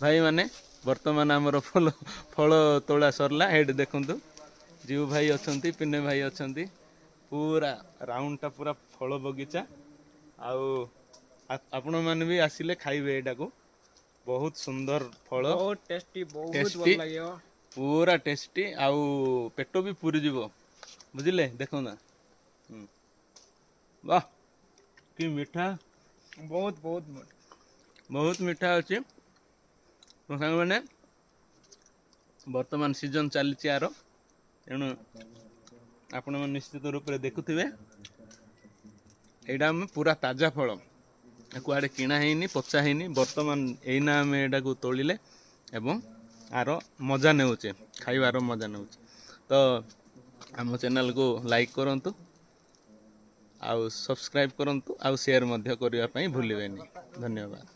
भाई माने वर्तमान आमर फल फल तोड़ा सरला हेड देखंतु जीव भाई अछंती पिने भाई अछंती पूरा राउंड टा पूरा फल बगीचा आउ आपण माने भी आसिले खाइबे एटा को बहुत सुंदर फल बहुत टेस्टी बहुत टेस्टी भल लगे पूरा टेस्टी आउ पेट भी पूरी जीवो बुझिले देखो ना वाह कि मीठा बहुत बहुत मोट बहुत मीठा अच्छे तो सांग मैंने वर्तमान सीजन चली आर तेणु आपण मैंने निश्चित रूप से देखुवे यहाँ पूरा ताजा फल कुआड़े किणा है पचा है वर्तमान यहीना आम यहाँ तोड़िले एवं आर मजा नेउचे खाइबार मजा नेउचे तो आम चैनल को लाइक करंतु आउ सब्सक्राइब करंतु आउ शेयर मध्य करने भूलिए धन्यवाद।